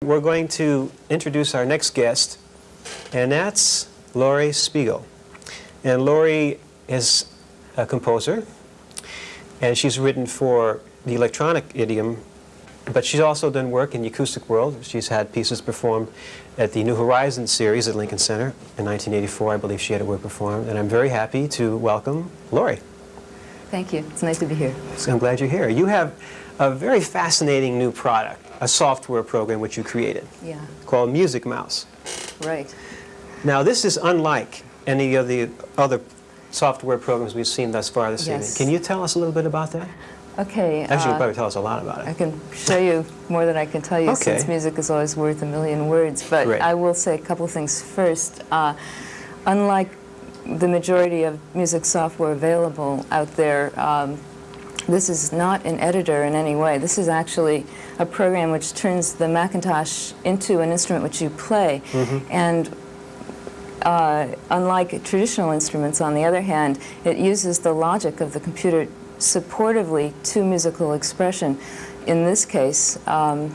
We're going to introduce our next guest, and that's Laurie Spiegel. And Laurie is a composer, and she's written for the electronic idiom, but she's also done work in the acoustic world. She's had pieces performed at the New Horizons series at Lincoln Center in 1984. I believe she had a work performed, and I'm very happy to welcome Laurie. Thank you. It's nice to be here. So I'm glad you're here. You have a very fascinating new product, a software program which you created, called Music Mouse. Right. Now, this is unlike any of the other software programs we've seen thus far this evening. Can you tell us a little bit about that? Okay. Actually, you can probably tell us a lot about it. I can show you more than I can tell you, since music is always worth a million words. But I will say a couple things first. Unlike the majority of music software available out there, this is not an editor in any way. This is actually a program which turns the Macintosh into an instrument which you play. And unlike traditional instruments, on the other hand, it uses the logic of the computer supportively to musical expression. In this case, to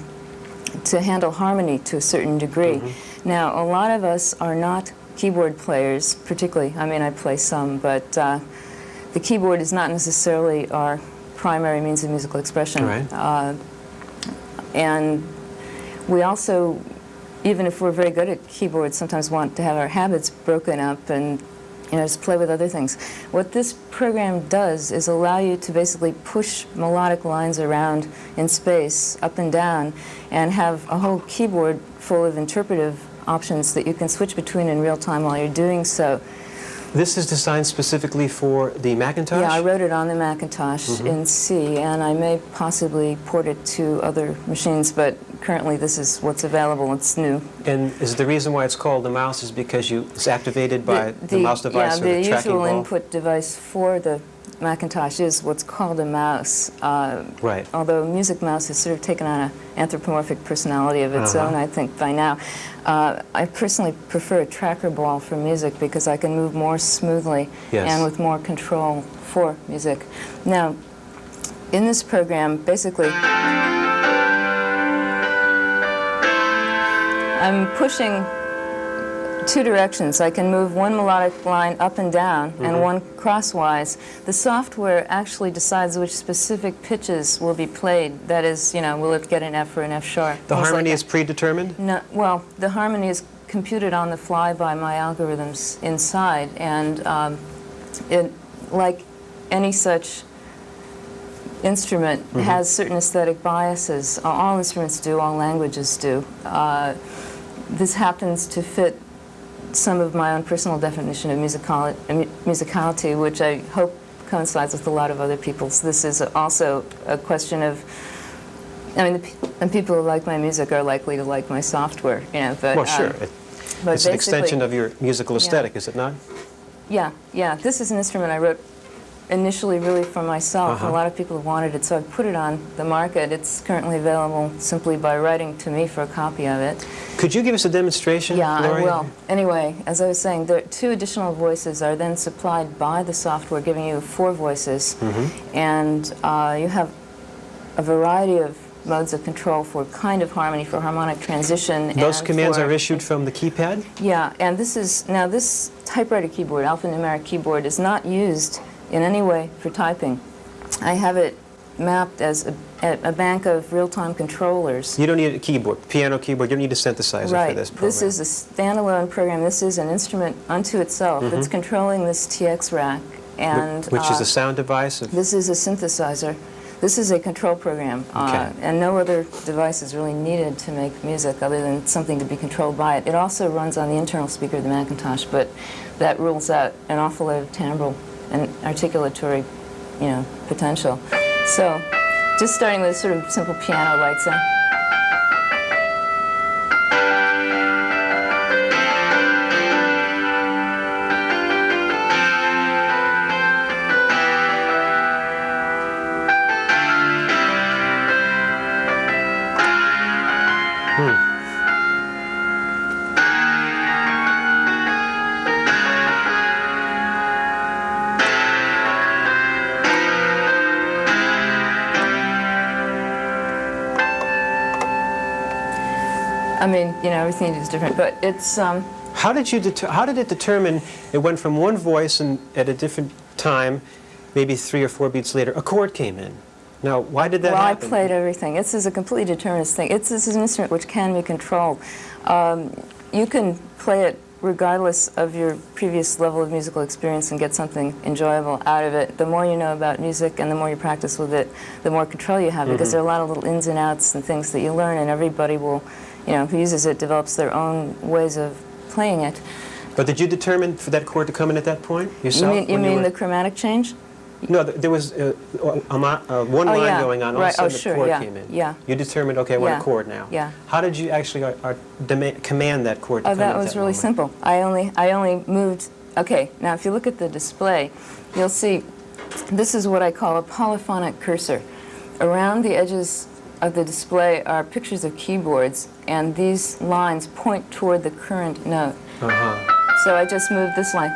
handle harmony to a certain degree. Now, a lot of us are not keyboard players, particularly. I mean, I play some, but the keyboard is not necessarily our primary means of musical expression. And we also, even if we're very good at keyboards, sometimes want to have our habits broken up and just play with other things. What this program does is allow you to basically push melodic lines around in space, up and down, and have a whole keyboard full of interpretive options that you can switch between in real time while you're doing so. This is designed specifically for the Macintosh? Yeah, I wrote it on the Macintosh in C, and I may possibly port it to other machines, but currently this is what's available. It's new. And is the reason why it's called the mouse is because it's activated by the mouse device or the tracking ball? Yeah, the usual input device for the Macintosh is what's called a mouse. Although Music Mouse has sort of taken on an anthropomorphic personality of its own, I think, by now. I personally prefer a tracker ball for music because I can move more smoothly and with more control for music. Now, in this program, basically, I'm pushing two directions. I can move one melodic line up and down and one crosswise. The software actually decides which specific pitches will be played. That is, will it get an F or an F sharp? The harmony is predetermined? No, well, the harmony is computed on the fly by my algorithms inside, and it, like any such instrument, has certain aesthetic biases. All instruments do, all languages do. This happens to fit some of my own personal definition of musicality, which I hope coincides with a lot of other people's. This is also a question of, and people who like my music are likely to like my software, But, well, sure. It's an extension of your musical aesthetic, is it not? Yeah. This is an instrument I wrote initially really for myself. A lot of people have wanted it, so I've put it on the market. It's currently available simply by writing to me for a copy of it. Could you give us a demonstration, Laurie? I will. Anyway, as I was saying, the two additional voices are then supplied by the software, giving you 4 voices. And you have a variety of modes of control for kind of harmony, for harmonic transition. Those commands are issued from the keypad? Yeah, and this typewriter keyboard, alphanumeric keyboard, is not used in any way for typing. I have it mapped as a bank of real-time controllers. You don't need a keyboard, piano keyboard. You don't need a synthesizer for this program. This is a standalone program. This is an instrument unto itself. It's controlling this TX rack. And which is a sound device? This is a synthesizer. This is a control program. And no other device is really needed to make music other than something to be controlled by it. It also runs on the internal speaker of the Macintosh, but that rules out an awful lot of timbral and articulatory, potential. So, just starting with a sort of simple piano light sound. I mean, you know, everything you do is different, but it's, How did it determine it went from one voice and at a different time, maybe 3 or 4 beats later, a chord came in? Now, why did that happen? I played everything. This is a completely determinist thing. This is an instrument which can be controlled. You can play it regardless of your previous level of musical experience and get something enjoyable out of it. The more you know about music and the more you practice with it, the more control you have, because there are a lot of little ins and outs and things that you learn, and everybody will, you know, who uses it develops their own ways of playing it. But did you determine for that chord to come in at that point yourself? You mean the chromatic change? No, there was one line going on, all of a sudden the chord came in. Yeah. You determined, okay, I want a chord now. Yeah. How did you actually command that chord to come in that at was that really moment? simple. I only moved, okay, now if you look at the display, you'll see this is what I call a polyphonic cursor. Around the edges of the display are pictures of keyboards, and these lines point toward the current note. So I just moved this line.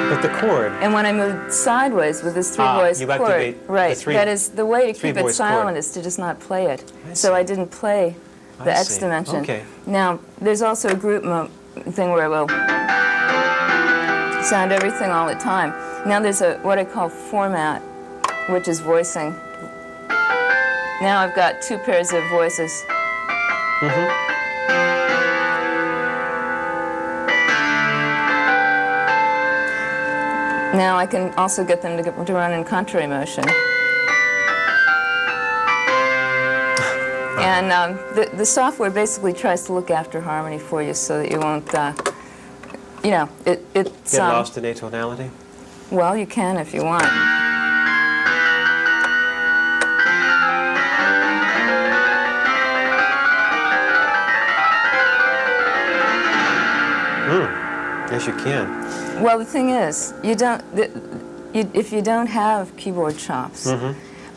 But the chord. And when I moved sideways with this three-voice you chord, activate right, the that is the way to keep it three-voice silent chord. is to just not play it. I So see. I didn't play the I X see. dimension. Okay. Now, there's also a group thing where I will sound everything all the time. Now there's what I call format, which is voicing. Now I've got 2 pairs of voices. Now I can also get them to run in contrary motion. And the software basically tries to look after harmony for you so that you won't, you know, it's... Get lost in atonality? Well, you can if you want. Yes, you can. Well, the thing is, if you don't have keyboard chops,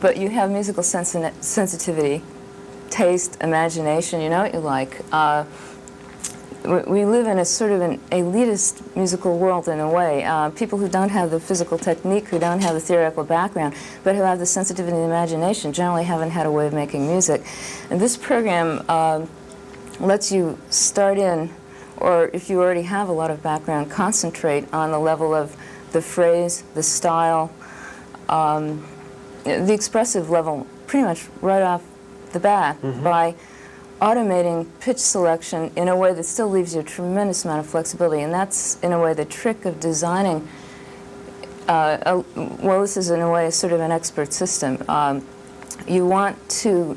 but you have musical sensitivity, taste, imagination, you know what you like. We live in a sort of an elitist musical world in a way. People who don't have the physical technique, who don't have the theoretical background, but who have the sensitivity and imagination, generally haven't had a way of making music. And this program lets you start in, or if you already have a lot of background, concentrate on the level of the phrase, the style, the expressive level, pretty much right off the bat, by automating pitch selection in a way that still leaves you a tremendous amount of flexibility. And that's, in a way, the trick of designing, well, this is, in a way, sort of an expert system. You want to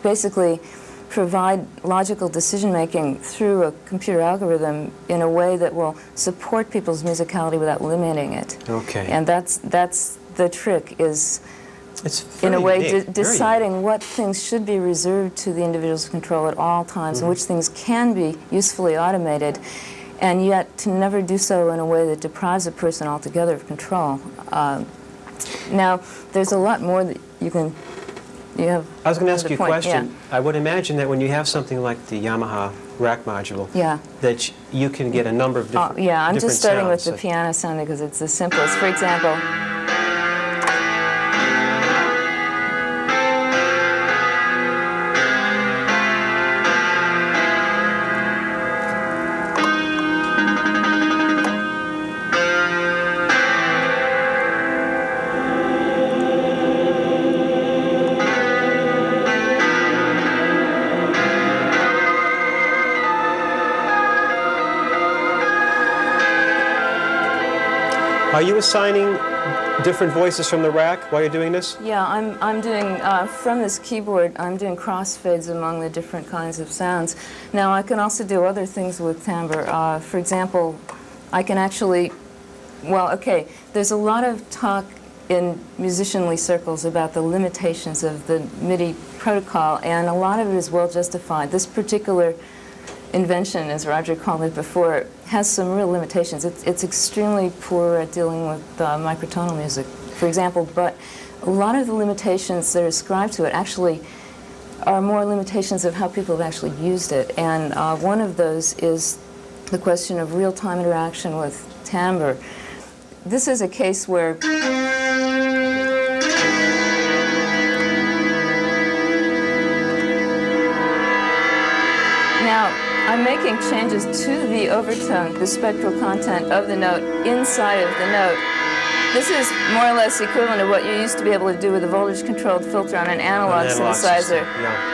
basically provide logical decision-making through a computer algorithm in a way that will support people's musicality without limiting it. Okay. And that's the trick, is It's in a way unique, deciding what things should be reserved to the individual's control at all times and which things can be usefully automated, and yet to never do so in a way that deprives a person altogether of control. Now, there's a lot more that you have. I was going to ask you a question. Yeah. I would imagine that when you have something like the Yamaha rack module, that you can get a number of different yeah, I'm just starting with the sounds. piano sound because it's the simplest. For example, Are you assigning different voices from the rack while you're doing this? yeah, I'm doing, from this keyboard, I'm doing crossfades among the different kinds of sounds. Now, I can also do other things with timbre. For example, I can actually, well, okay, there's a lot of talk in musicianly circles about the limitations of the MIDI protocol, and a lot of it is well justified. This particular invention, as Roger called it before, has some real limitations. It's extremely poor at dealing with microtonal music, for example, but a lot of the limitations that are ascribed to it actually are more limitations of how people have actually used it. And one of those is the question of real-time interaction with timbre. This is a case where Now, I'm making changes to the overtone, the spectral content of the note inside of the note. This is more or less equivalent to what you used to be able to do with a voltage-controlled filter on an analog synthesizer. System, yeah.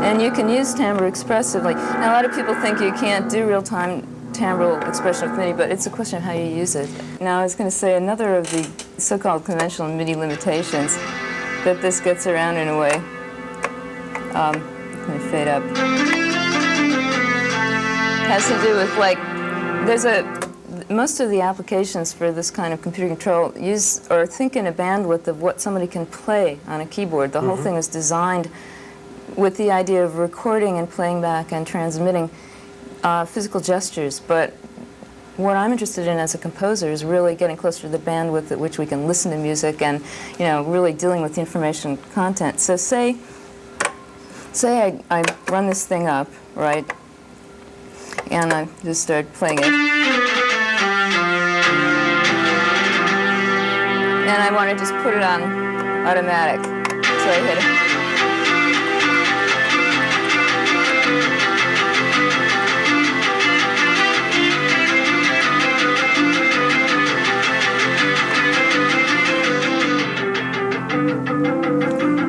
And you can use timbre expressively. Now, a lot of people think you can't do real-time timbral expression with MIDI, but it's a question of how you use it. Now, I was going to say another of the so-called conventional MIDI limitations that this gets around in a way. Let me fade up. Has to do with, like, most of the applications for this kind of computer control use or think in a bandwidth of what somebody can play on a keyboard. The whole thing is designed with the idea of recording and playing back and transmitting physical gestures. But what I'm interested in as a composer is really getting closer to the bandwidth at which we can listen to music and, you know, really dealing with the information content. So say I run this thing up, right, and I just start playing it. And I want to just put it on automatic. So I hit it.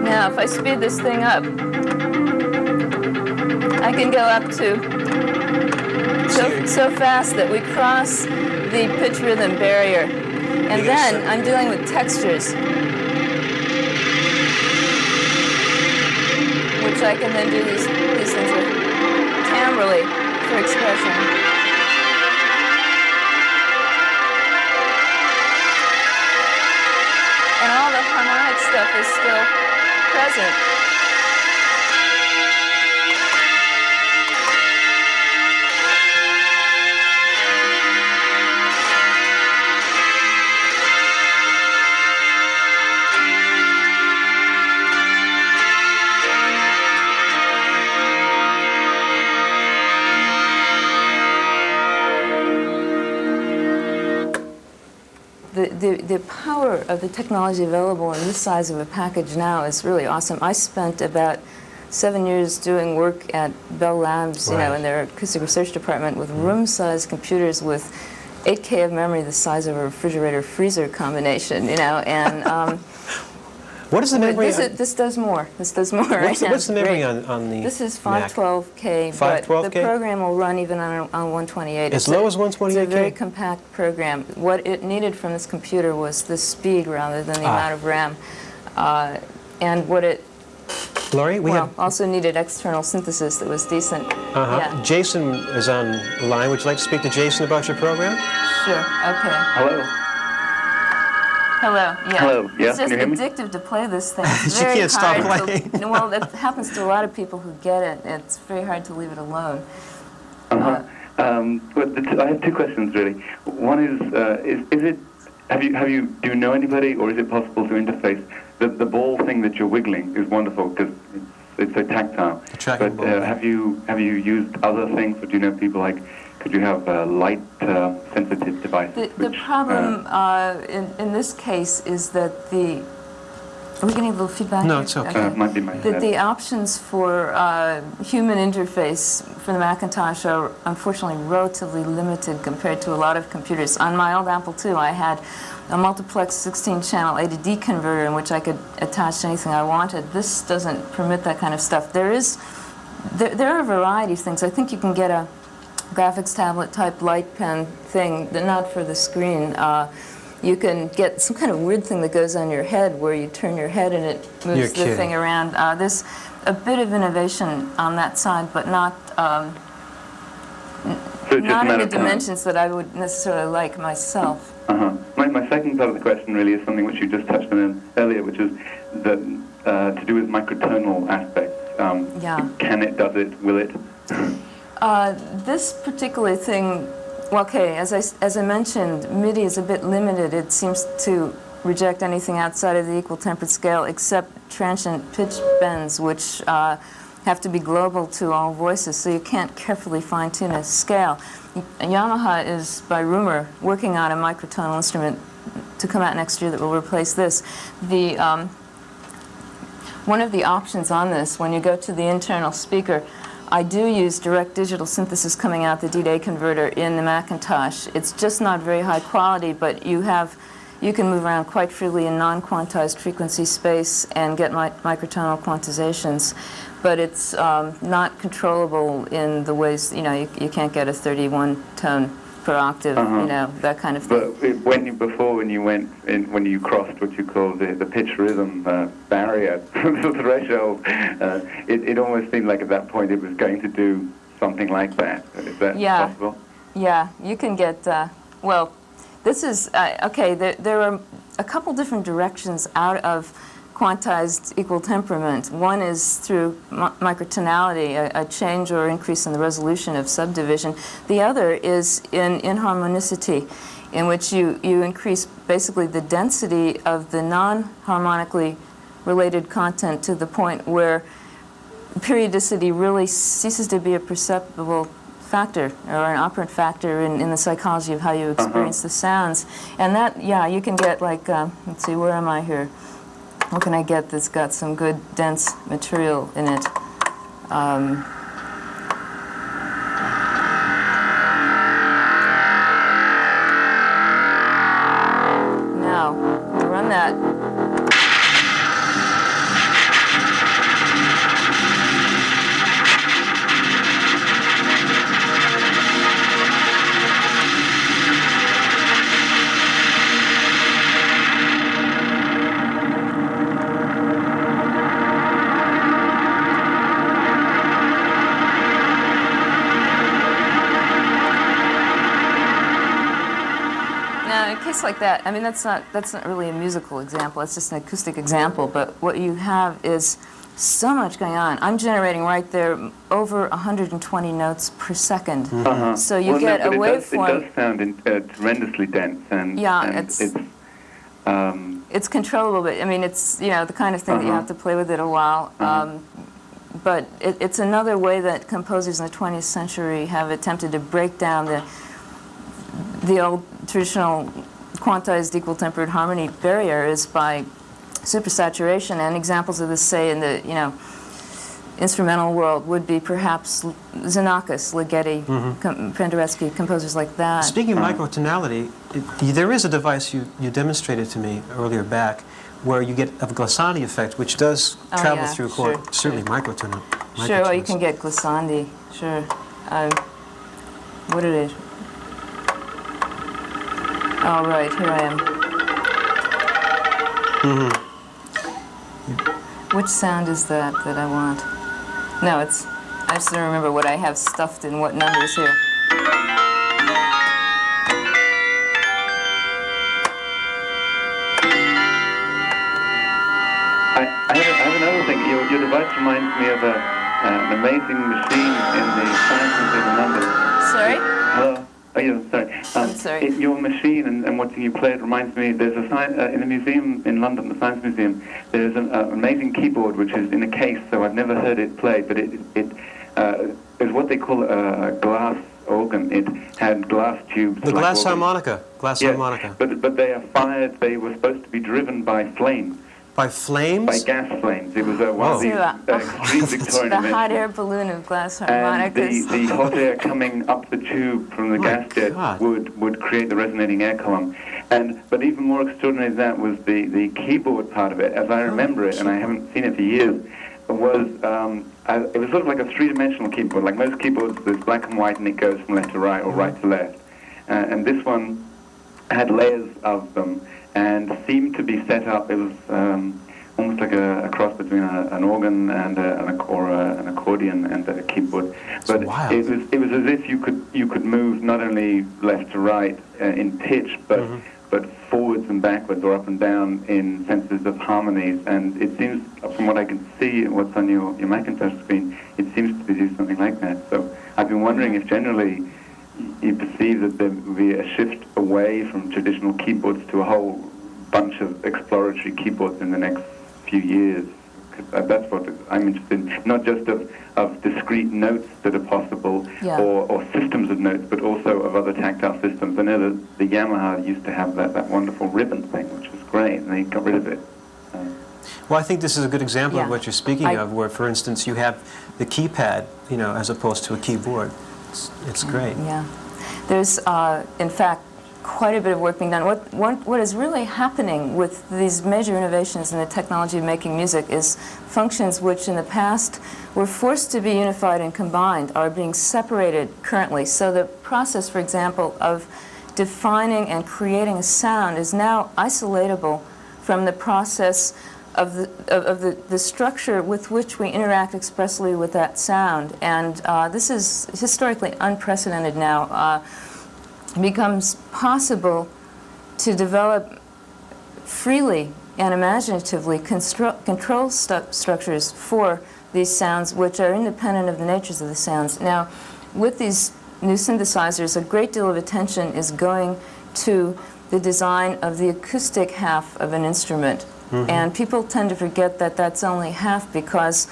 Now, if I speed this thing up, I can go up to so fast that we cross the pitch rhythm barrier. And then I'm dealing with textures, which I can then do these things with timbrally for expression. And all the harmonic stuff is still present. The power of the technology available in this size of a package now is really awesome. I spent about 7 years doing work at Bell Labs, you know, in their acoustic research department with room-sized computers with 8K of memory the size of a refrigerator-freezer combination, you know, and what is the memory? This does more. This does more. What's the memory on the This is Mac? 512K, 512K? but the program will run even on 128. As low as 128K? It's a very compact program. What it needed from this computer was the speed rather than the amount of RAM. And what it Laurie, also needed external synthesis that was decent. Yeah. Jason is on the line. Would you like to speak to Jason about your program? Sure, okay. Hello. Hello, yeah. Hello, yeah, It's just can you hear me? addictive to play this thing. It's She very can't stop hard playing. well, it happens to a lot of people who get it. It's very hard to leave it alone. But I have two questions really. One is it? Do you know anybody, or is it possible to interface? The ball thing that you're wiggling is wonderful because it's so tactile. But have you used other things? Or do you know people like? Could you have light sensitive devices? The problem in this case is that are we getting a little feedback? No, here? it's okay. It might be my That the options for human interface for the Macintosh are unfortunately relatively limited compared to a lot of computers. On my old Apple II, I had a multiplex 16-channel A to D converter in which I could attach anything I wanted. This doesn't permit that kind of stuff. There are a variety of things. I think you can get a graphics tablet type light pen thing, not for the screen. You can get some kind of weird thing that goes on your head where you turn your head and it moves the thing around. There's a bit of innovation on that side, but not in the dimensions that I would necessarily like myself. My second part of the question really is something which you just touched on earlier, which is that to do with microtonal aspects. Can it, does it, will it? This particular thing, well, okay, as I mentioned, MIDI is a bit limited. It seems to reject anything outside of the equal tempered scale except transient pitch bends, which have have to be global to all voices, so you can't carefully fine-tune a scale. Yamaha is, by rumor, working on a microtonal instrument to come out next year that will replace this. One of the options on this, when you go to the internal speaker, I do use direct digital synthesis coming out the D-Day converter in the Macintosh. It's just not very high quality, but you can move around quite freely in non-quantized frequency space and get microtonal quantizations. But it's not controllable in the ways, you can't get a 31 tone per octave, that kind of thing. But when you crossed what you call the pitch rhythm barrier, the threshold, it almost seemed like at that point it was going to do something like that. Is that possible? Yeah, you can get, well, this is, okay, there are a couple different directions out of quantized equal temperament. One is through microtonality, a change or increase in the resolution of subdivision. The other is in inharmonicity, in which you increase basically the density of the non-harmonically related content to the point where periodicity really ceases to be a perceptible factor or an operant factor in the psychology of how you experience the sounds. And that, you can get like, let's see, where am I here? What can I get that's got some good dense material in it? Now, run that. Like that. I mean, that's not really a musical example. It's just an acoustic example. But what you have is so much going on. I'm generating right there over 120 notes per second. So you get a waveform. It does sound tremendously dense, and it's controllable. But I mean, it's the kind of thing that you have to play with it a while. But it's another way that composers in the 20th century have attempted to break down the old traditional quantized equal tempered harmony barrier is by supersaturation, and examples of this, say, in the instrumental world would be perhaps Xenakis, Ligeti, Penderecki, composers like that. Speaking of microtonality, there is a device you demonstrated to me earlier back where you get a glissandi effect, which does travel through a chord, certainly microtonal. Sure, well, you can get glissandi, sure. What did it? Oh, right, here I am. Which sound is that I want? No, I just don't remember what I have stuffed in what numbers here. I have another thing. Your device reminds me of an amazing machine in the Science Museum in London. Sorry? Hello? Oh, yeah, sorry. I'm sorry. Your machine and watching you play it reminds me, there's a in the museum in London, the Science Museum, there's an amazing keyboard which is in a case, so I've never heard it played, but it is what they call a glass organ. It had glass tubes. The glass harmonica. Harmonica. But they are fired, they were supposed to be driven by flames. By flames? By gas flames. It was one of these extreme Victorian The hot air balloon of glass harmonicas. And the hot air coming up the tube from the gas jet would create the resonating air column. But even more extraordinary than that was the keyboard part of it, as I remember it, and I haven't seen it for years, it was sort of like a three-dimensional keyboard. Like most keyboards, there's black and white, and it goes from left to right or right to left. And this one had layers of them, and seemed to be set up. It was almost like a cross between an organ and an accordion and a keyboard. But it was as if you could move not only left to right in pitch, but forwards and backwards or up and down in senses of harmonies. And it seems, from what I can see, what's on your Macintosh screen, it seems to do something like that. So I've been wondering if generally you perceive that there will be a shift away from traditional keyboards to a whole bunch of exploratory keyboards in the next few years. That's what I'm interested in. Not just of discrete notes that are possible, Yeah. or systems of notes, but also of other tactile systems. I know that the Yamaha used to have that wonderful ribbon thing, which was great, and they got rid of it. Well, I think this is a good example of Yeah. what you're speaking of, where, for instance, you have the keypad, as opposed to a keyboard. It's great. Yeah. There's, in fact, quite a bit of work being done. What is really happening with these major innovations in the technology of making music is functions which in the past were forced to be unified and combined are being separated currently. So the process, for example, of defining and creating a sound is now isolatable from the process of the structure with which we interact expressly with that sound. And this is historically unprecedented now. It becomes possible to develop freely and imaginatively control structures for these sounds which are independent of the natures of the sounds. Now, with these new synthesizers, a great deal of attention is going to the design of the acoustic half of an instrument. Mm-hmm. And people tend to forget that that's only half, because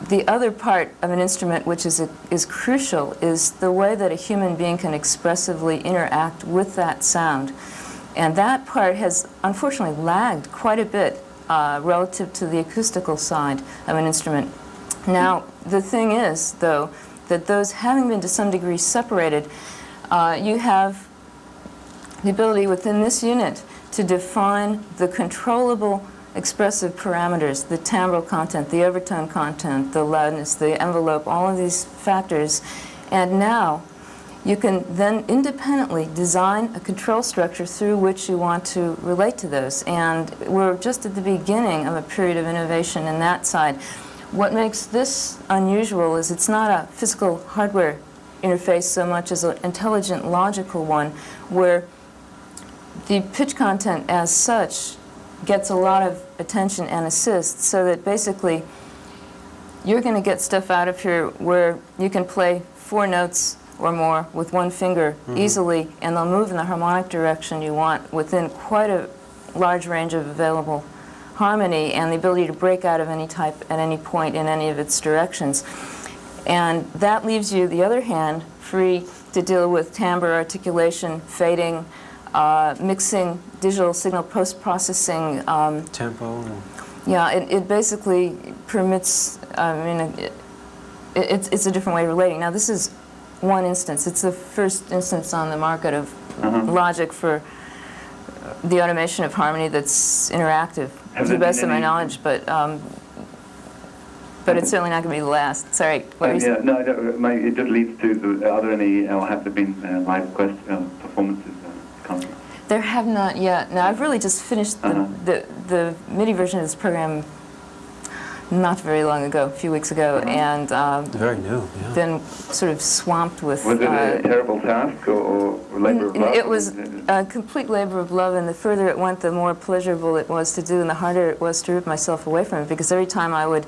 the other part of an instrument which is crucial is the way that a human being can expressively interact with that sound. And that part has unfortunately lagged quite a bit relative to the acoustical side of an instrument. Now, the thing is, though, that those having been to some degree separated, you have the ability within this unit to define the controllable expressive parameters, the timbral content, the overtone content, the loudness, the envelope, all of these factors. And now you can then independently design a control structure through which you want to relate to those. And we're just at the beginning of a period of innovation in that side. What makes this unusual is it's not a physical hardware interface so much as an intelligent logical one, where the pitch content as such gets a lot of attention and assist, so that basically you're going to get stuff out of here where you can play 4 notes or more with one finger easily, and they'll move in the harmonic direction you want within quite a large range of available harmony, and the ability to break out of any type at any point in any of its directions. And that leaves you, the other hand, free to deal with timbre, articulation, fading, mixing, digital signal post-processing. Tempo. Yeah, it basically permits, it's a different way of relating. Now, this is one instance. It's the first instance on the market of logic for the automation of harmony that's interactive, to the best of my knowledge, but it's certainly not going to be the last. Sorry, what were you saying? No, it just leads to, are there any, or have there been live performances? There have not yet. Now, I've really just finished the MIDI version of this program not very long ago, a few weeks ago, and very new, yeah. Been sort of swamped with... Was it a terrible task or labor of love? It was a complete labor of love, and the further it went, the more pleasurable it was to do, and the harder it was to rip myself away from it, because every time I would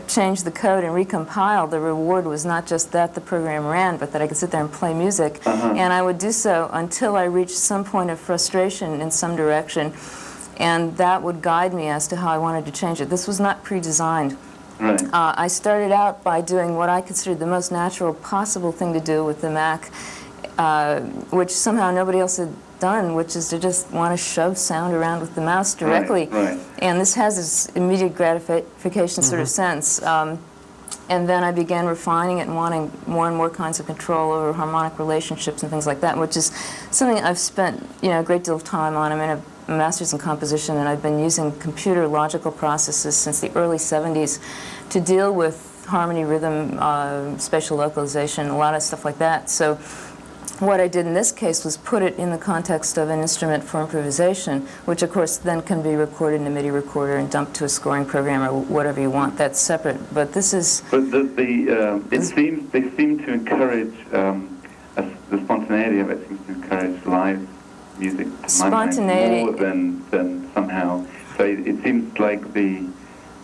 change the code and recompile, the reward was not just that the program ran, but that I could sit there and play music, and I would do so until I reached some point of frustration in some direction, and that would guide me as to how I wanted to change it. This was not pre-designed. Right. I started out by doing what I considered the most natural possible thing to do with the Mac, which somehow nobody else had done, which is to just want to shove sound around with the mouse directly. Right. And this has this immediate gratification sort of sense. And then I began refining it and wanting more and more kinds of control over harmonic relationships and things like that, which is something I've spent a great deal of time on. I'm in a master's in composition, and I've been using computer logical processes since the early 70s to deal with harmony, rhythm, spatial localization, a lot of stuff like that. So what I did in this case was put it in the context of an instrument for improvisation, which of course then can be recorded in a MIDI recorder and dumped to a scoring program or whatever you want. That's separate. But this is... But they seem to encourage, the spontaneity of it seems to encourage live music, to my mind, more than somehow. So it seems like the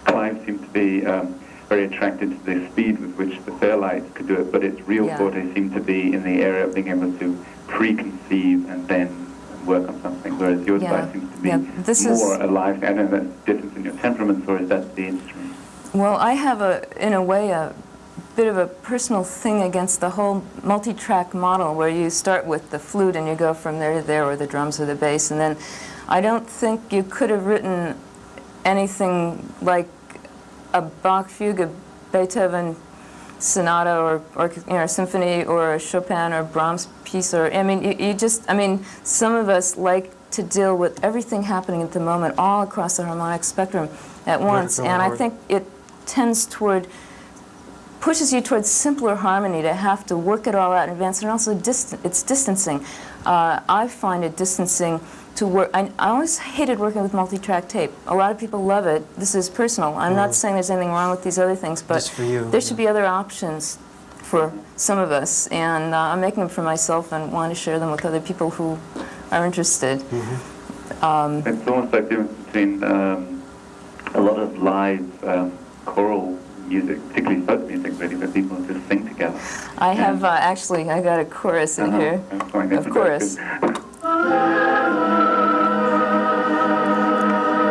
clients seem to be very attracted to the speed with which the Fairlight could do it, but its real forte seemed to be in the area of being able to preconceive and then work on something, whereas your Yeah. device seems to be Yeah, this is- more alive. I don't know if that's difference in your temperaments, or is that the instrument? Well, I have in a way, a bit of a personal thing against the whole multi-track model where you start with the flute and you go from there to there, or the drums or the bass, and then I don't think you could have written anything like a Bach fugue, a Beethoven sonata, or symphony, or a Chopin or Brahms piece, or I mean, you just, I mean, some of us like to deal with everything happening at the moment, all across the harmonic spectrum at once, and I think it tends toward, pushes you towards simpler harmony to have to work it all out in advance, and also it's distancing. I find it distancing to work. I always hated working with multi-track tape. A lot of people love it. This is personal. I'm not saying there's anything wrong with these other things, but Just for you, there should be other options for some of us, and I'm making them for myself and want to share them with other people who are interested. It's almost like the difference between a lot of live choral music, particularly folk music, really, where people just sing together. I have actually, I got a chorus in here. Of course.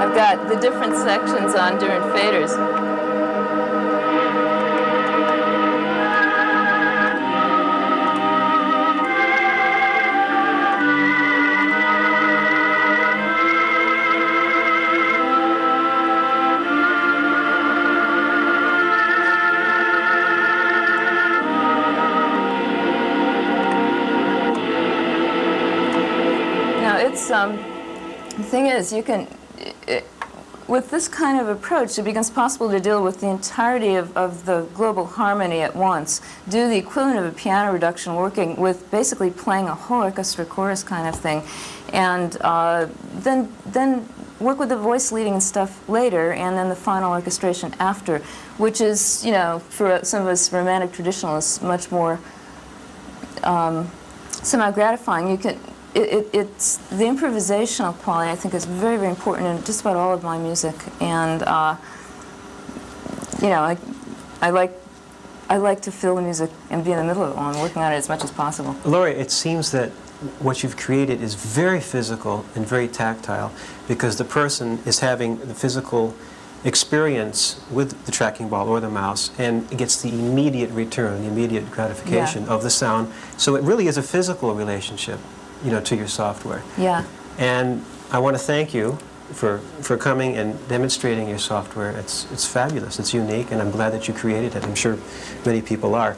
I've got the different sections on different faders. The thing is, you can, with this kind of approach, it becomes possible to deal with the entirety of the global harmony at once, do the equivalent of a piano reduction, working with basically playing a whole orchestra chorus kind of thing, and then work with the voice leading and stuff later, and then the final orchestration after, which is, you know, for some of us romantic traditionalists, much more somehow gratifying. You can. It's the improvisational quality, I think, is very, very important in just about all of my music, and you know, I like to feel the music and be in the middle of it while I'm working on it as much as possible. Laurie, it seems that what you've created is very physical and very tactile, because the person is having the physical experience with the tracking ball or the mouse and gets the immediate return, the immediate gratification of the sound. So it really is a physical relationship, you know, to your software. Yeah. And I want to thank you for coming and demonstrating your software. It's fabulous, it's unique, and I'm glad that you created it. I'm sure many people are.